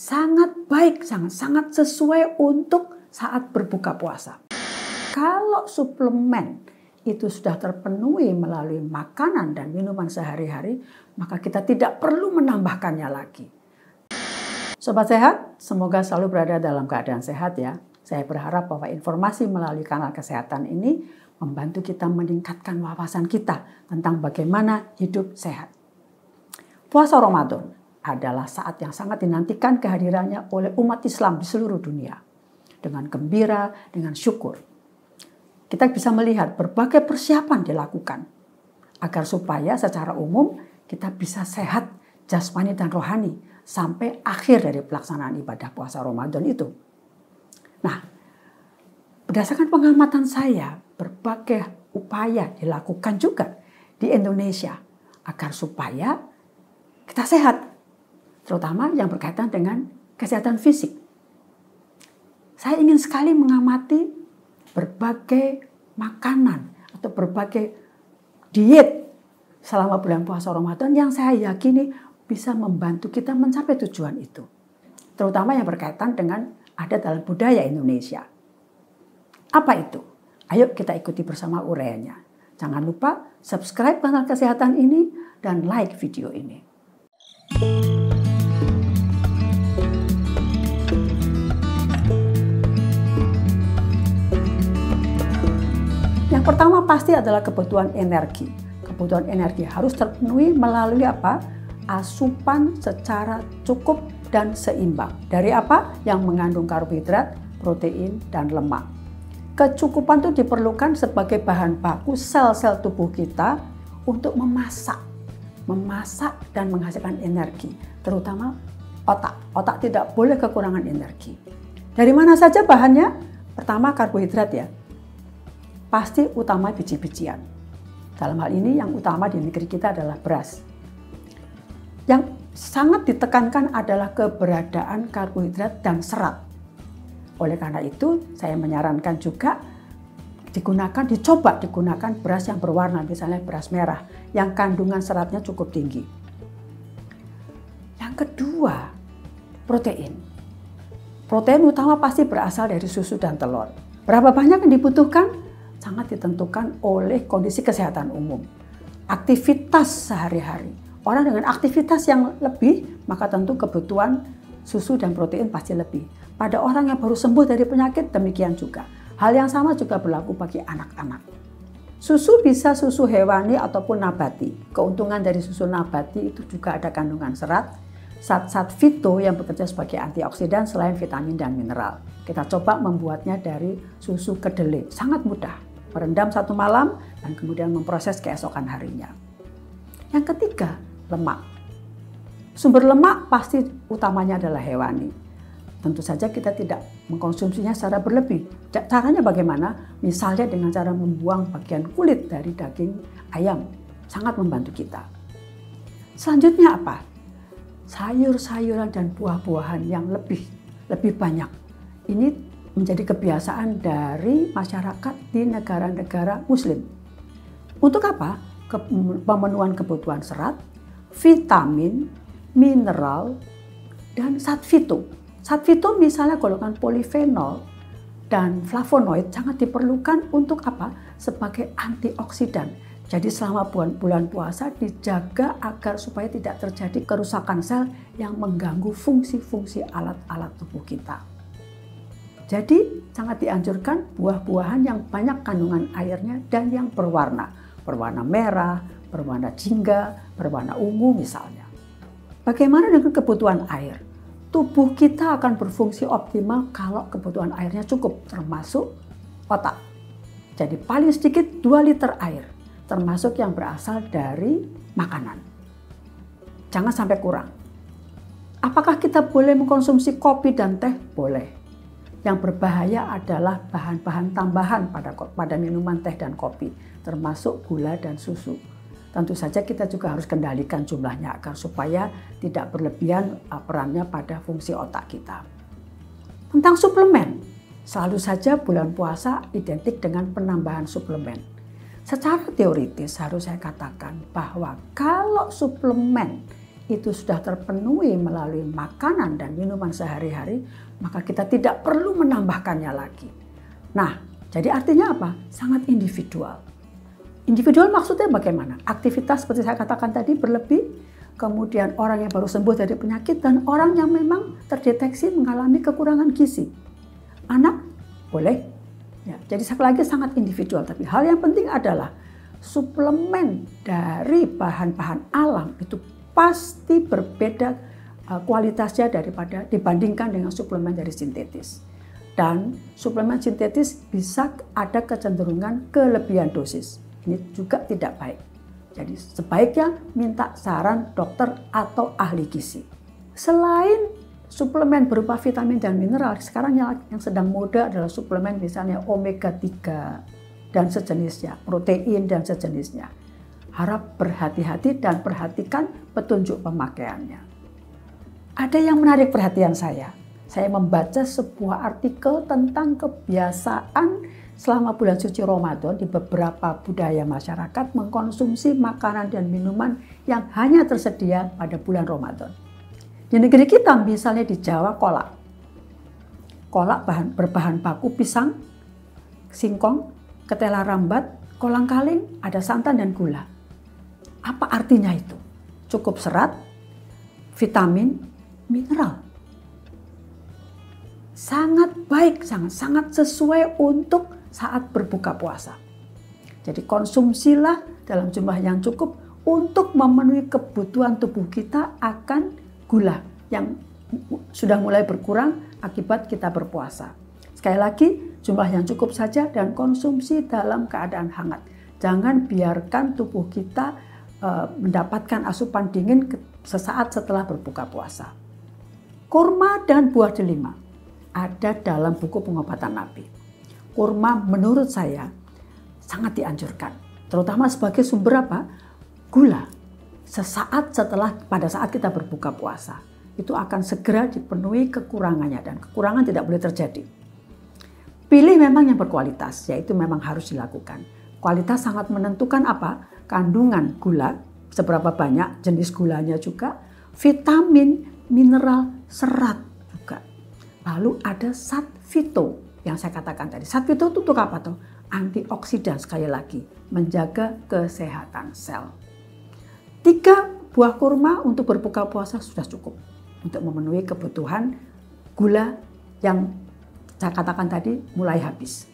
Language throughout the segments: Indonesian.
sangat baik, sangat sesuai untuk saat berbuka puasa. Kalau suplemen itu sudah terpenuhi melalui makanan dan minuman sehari-hari, maka kita tidak perlu menambahkannya lagi. Sobat sehat, semoga selalu berada dalam keadaan sehat ya. Saya berharap bahwa informasi melalui kanal kesehatan ini membantu kita meningkatkan wawasan kita tentang bagaimana hidup sehat. Puasa Ramadan adalah saat yang sangat dinantikan kehadirannya oleh umat Islam di seluruh dunia. Dengan gembira, dengan syukur. Kita bisa melihat berbagai persiapan dilakukan agar supaya secara umum kita bisa sehat jasmani dan rohani sampai akhir dari pelaksanaan ibadah puasa Ramadan itu. Nah, berdasarkan pengamatan saya, berbagai upaya dilakukan juga di Indonesia agar supaya kita sehat, terutama yang berkaitan dengan kesehatan fisik. Saya ingin sekali mengamati berbagai makanan atau berbagai diet selama bulan puasa Ramadan yang saya yakini bisa membantu kita mencapai tujuan itu. Terutama yang berkaitan dengan ada dalam budaya Indonesia. Apa itu? Ayo kita ikuti bersama uraiannya. Jangan lupa subscribe kanal kesehatan ini dan like video ini. Yang pertama pasti adalah kebutuhan energi. Kebutuhan energi harus terpenuhi melalui apa? Asupan secara cukup dan seimbang. Dari apa? Yang mengandung karbohidrat, protein, dan lemak. Kecukupan itu diperlukan sebagai bahan baku sel-sel tubuh kita untuk memasak dan menghasilkan energi, terutama otak. Otak tidak boleh kekurangan energi. Dari mana saja bahannya? Pertama karbohidrat ya. Pasti utama biji-bijian. Dalam hal ini yang utama di negeri kita adalah beras. Yang sangat ditekankan adalah keberadaan karbohidrat dan serat. Oleh karena itu, saya menyarankan juga dicoba digunakan beras yang berwarna, misalnya beras merah, yang kandungan seratnya cukup tinggi. Yang kedua, protein. Protein utama pasti berasal dari susu dan telur. Berapa banyak yang dibutuhkan? Sangat ditentukan oleh kondisi kesehatan umum. Aktivitas sehari-hari. Orang dengan aktivitas yang lebih, maka tentu kebutuhan susu dan protein pasti lebih. Pada orang yang baru sembuh dari penyakit, demikian juga. Hal yang sama juga berlaku bagi anak-anak. Susu bisa susu hewani ataupun nabati. Keuntungan dari susu nabati itu juga ada kandungan serat, zat-zat fito yang bekerja sebagai antioksidan selain vitamin dan mineral. Kita coba membuatnya dari susu kedelai. Sangat mudah. Merendam 1 malam dan kemudian memproses keesokan harinya. Yang ketiga, lemak. Sumber lemak pasti utamanya adalah hewani. Tentu saja kita tidak mengkonsumsinya secara berlebih. Caranya bagaimana? Misalnya dengan cara membuang bagian kulit dari daging ayam. Sangat membantu kita. Selanjutnya apa? Sayur-sayuran dan buah-buahan yang lebih banyak. Ini menjadi kebiasaan dari masyarakat di negara-negara Muslim. Untuk apa? Pemenuhan kebutuhan serat, vitamin, mineral, dan zat fito. Zat fito misalnya golongan polifenol dan flavonoid sangat diperlukan untuk apa? Sebagai antioksidan. Jadi selama bulan puasa dijaga agar supaya tidak terjadi kerusakan sel yang mengganggu fungsi-fungsi alat-alat tubuh kita. Jadi sangat dianjurkan buah-buahan yang banyak kandungan airnya dan yang berwarna merah, berwarna jingga, berwarna ungu misalnya. Bagaimana dengan kebutuhan air? Tubuh kita akan berfungsi optimal kalau kebutuhan airnya cukup, termasuk otak. Jadi paling sedikit 2 liter air, termasuk yang berasal dari makanan. Jangan sampai kurang. Apakah kita boleh mengkonsumsi kopi dan teh? Boleh. Yang berbahaya adalah bahan-bahan tambahan pada minuman teh dan kopi, termasuk gula dan susu. Tentu saja kita juga harus kendalikan jumlahnya agar supaya tidak berlebihan perannya pada fungsi otak kita. Tentang suplemen, selalu saja bulan puasa identik dengan penambahan suplemen. Secara teoritis harus saya katakan bahwa kalau suplemen itu sudah terpenuhi melalui makanan dan minuman sehari-hari, maka kita tidak perlu menambahkannya lagi. Nah, jadi artinya apa? Sangat individual. Individual maksudnya bagaimana? Aktivitas seperti saya katakan tadi berlebih, kemudian orang yang baru sembuh dari penyakit, dan orang yang memang terdeteksi mengalami kekurangan gizi. Anak boleh. Ya, jadi sekali lagi sangat individual. Tapi hal yang penting adalah suplemen dari bahan-bahan alam itu pasti berbeda kualitasnya dibandingkan dengan suplemen dari sintetis. Dan suplemen sintetis bisa ada kecenderungan kelebihan dosis. Ini juga tidak baik. Jadi sebaiknya minta saran dokter atau ahli gizi. Selain suplemen berupa vitamin dan mineral, sekarang yang sedang mode adalah suplemen misalnya omega 3 dan sejenisnya, protein dan sejenisnya. Harap berhati-hati dan perhatikan petunjuk pemakaiannya. Ada yang menarik perhatian saya. Saya membaca sebuah artikel tentang kebiasaan selama bulan suci Ramadan di beberapa budaya masyarakat mengkonsumsi makanan dan minuman yang hanya tersedia pada bulan Ramadan. Di negeri kita misalnya di Jawa kolak. Kolak berbahan baku pisang, singkong, ketela rambat, kolang-kaling, ada santan dan gula. Apa artinya itu? Cukup serat, vitamin, mineral. Sangat baik, sangat sesuai untuk saat berbuka puasa. Jadi konsumsilah dalam jumlah yang cukup untuk memenuhi kebutuhan tubuh kita akan gula yang sudah mulai berkurang akibat kita berpuasa. Sekali lagi, jumlah yang cukup saja dan konsumsi dalam keadaan hangat. Jangan biarkan tubuh kita mendapatkan asupan dingin sesaat setelah berbuka puasa. Kurma dan buah delima ada dalam buku pengobatan Nabi. Kurma menurut saya sangat dianjurkan, terutama sebagai sumber apa? Gula. Sesaat pada saat kita berbuka puasa, itu akan segera dipenuhi kekurangannya dan kekurangan tidak boleh terjadi. Pilih memang yang berkualitas, yaitu memang harus dilakukan. Kualitas sangat menentukan apa? Kandungan gula, seberapa banyak jenis gulanya juga, vitamin, mineral, serat juga. Lalu ada zat fito yang saya katakan tadi. Zat fito itu untuk apa tuh? Antioksidan sekali lagi, menjaga kesehatan sel. 3 buah kurma untuk berbuka puasa sudah cukup untuk memenuhi kebutuhan gula yang saya katakan tadi mulai habis.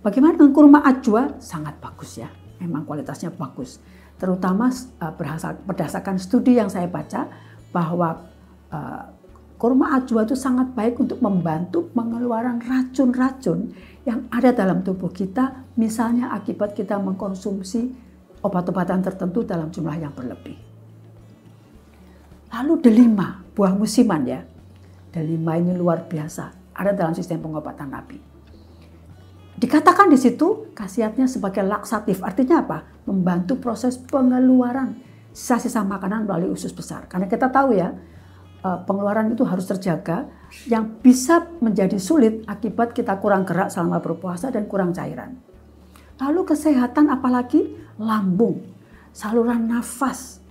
Bagaimana dengan kurma ajwa? Sangat bagus ya, memang kualitasnya bagus. Terutama berdasarkan studi yang saya baca bahwa kurma ajwa itu sangat baik untuk membantu pengeluaran racun-racun yang ada dalam tubuh kita, misalnya akibat kita mengkonsumsi obat-obatan tertentu dalam jumlah yang berlebih. Lalu delima, buah musiman ya. Delima ini luar biasa, ada dalam sistem pengobatan Nabi. Dikatakan di situ khasiatnya sebagai laksatif, artinya apa? Membantu proses pengeluaran sisa-sisa makanan melalui usus besar. Karena kita tahu ya, pengeluaran itu harus terjaga, yang bisa menjadi sulit akibat kita kurang gerak selama berpuasa dan kurang cairan. Lalu kesehatan apalagi? Lambung, saluran nafas,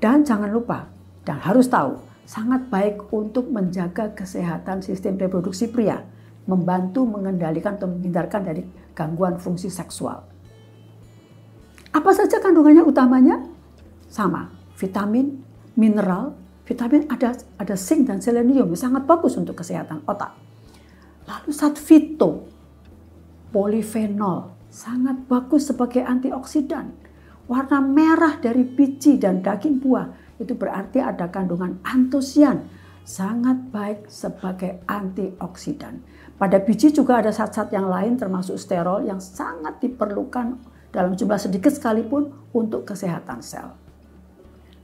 dan jangan lupa, dan harus tahu, sangat baik untuk menjaga kesehatan sistem reproduksi pria, membantu mengendalikan atau menghindarkan dari gangguan fungsi seksual. Apa saja kandungannya utamanya? Sama, vitamin, mineral. Vitamin ada zinc dan selenium, sangat bagus untuk kesehatan otak. Lalu zat fito, polifenol, sangat bagus sebagai antioksidan. Warna merah dari biji dan daging buah itu berarti ada kandungan antosian, sangat baik sebagai antioksidan. Pada biji juga ada zat-zat yang lain termasuk sterol yang sangat diperlukan dalam jumlah sedikit sekalipun untuk kesehatan sel.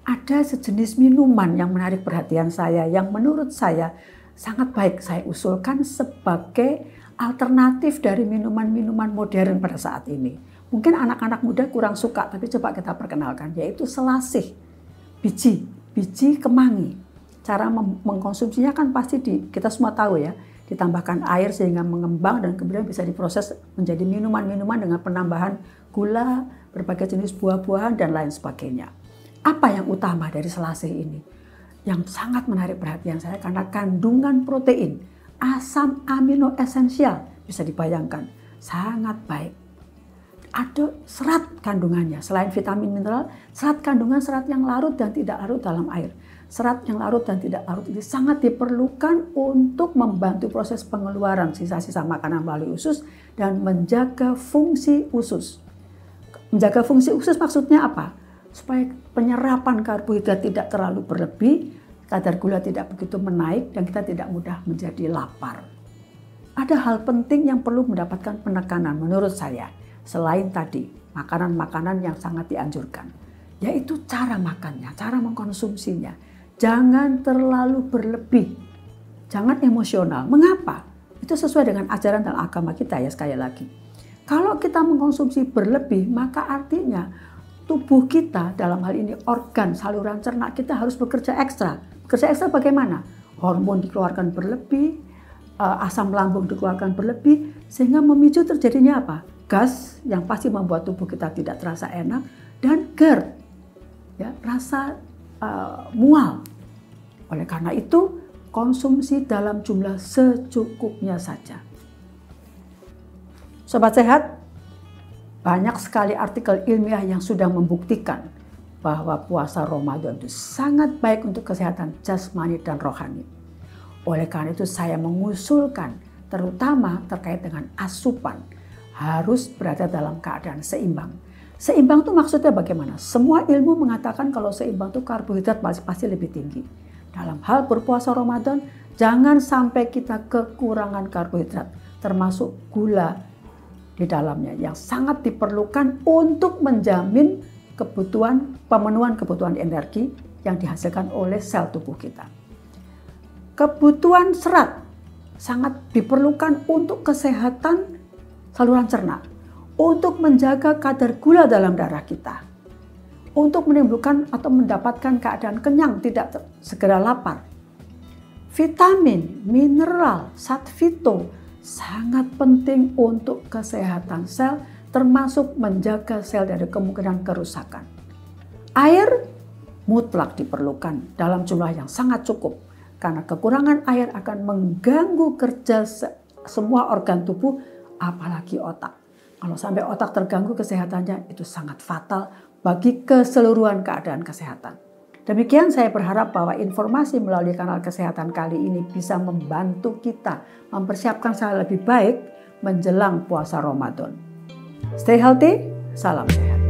Ada sejenis minuman yang menarik perhatian saya, yang menurut saya sangat baik saya usulkan sebagai alternatif dari minuman-minuman modern pada saat ini. Mungkin anak-anak muda kurang suka, tapi coba kita perkenalkan, yaitu selasih, biji kemangi. Cara mengkonsumsinya kan pasti kita semua tahu ya, ditambahkan air sehingga mengembang dan kemudian bisa diproses menjadi minuman-minuman dengan penambahan gula, berbagai jenis buah-buahan dan lain sebagainya. Apa yang utama dari selasih ini? Yang sangat menarik perhatian saya karena kandungan protein, asam amino esensial, bisa dibayangkan, sangat baik. Ada serat kandungannya, selain vitamin mineral, serat kandungan serat yang larut dan tidak larut dalam air. Serat yang larut dan tidak larut ini sangat diperlukan untuk membantu proses pengeluaran sisa-sisa makanan melalui usus dan menjaga fungsi usus. Menjaga fungsi usus maksudnya apa? Supaya penyerapan karbohidrat tidak terlalu berlebih, kadar gula tidak begitu menaik, dan kita tidak mudah menjadi lapar. Ada hal penting yang perlu mendapatkan penekanan menurut saya, selain tadi makanan-makanan yang sangat dianjurkan, yaitu cara makannya, cara mengkonsumsinya. Jangan terlalu berlebih, jangan emosional. Mengapa? Itu sesuai dengan ajaran dan agama kita ya, sekali lagi. Kalau kita mengkonsumsi berlebih, maka artinya tubuh kita, dalam hal ini organ saluran cerna kita harus bekerja ekstra. Bekerja ekstra bagaimana? Hormon dikeluarkan berlebih, asam lambung dikeluarkan berlebih, sehingga memicu terjadinya apa? Gas yang pasti membuat tubuh kita tidak terasa enak, dan GERD, ya, rasa mual. Oleh karena itu, konsumsi dalam jumlah secukupnya saja. Sobat sehat, banyak sekali artikel ilmiah yang sudah membuktikan bahwa puasa Ramadan itu sangat baik untuk kesehatan jasmani dan rohani. Oleh karena itu saya mengusulkan, terutama terkait dengan asupan, harus berada dalam keadaan seimbang. Seimbang itu maksudnya bagaimana? Semua ilmu mengatakan kalau seimbang itu karbohidrat pasti lebih tinggi. Dalam hal berpuasa Ramadan, jangan sampai kita kekurangan karbohidrat, termasuk gula di dalamnya yang sangat diperlukan untuk menjamin pemenuhan kebutuhan energi yang dihasilkan oleh sel tubuh kita. Kebutuhan serat sangat diperlukan untuk kesehatan saluran cerna, untuk menjaga kadar gula dalam darah kita, untuk menimbulkan atau mendapatkan keadaan kenyang, tidak segera lapar. Vitamin, mineral, zat fito sangat penting untuk kesehatan sel, termasuk menjaga sel dari kemungkinan kerusakan. Air mutlak diperlukan dalam jumlah yang sangat cukup, karena kekurangan air akan mengganggu kerja semua organ tubuh, apalagi otak. Kalau sampai otak terganggu kesehatannya, itu sangat fatal bagi keseluruhan keadaan kesehatan. Demikian saya berharap bahwa informasi melalui kanal kesehatan kali ini bisa membantu kita mempersiapkan secara lebih baik menjelang puasa Ramadan. Stay healthy, salam sehat.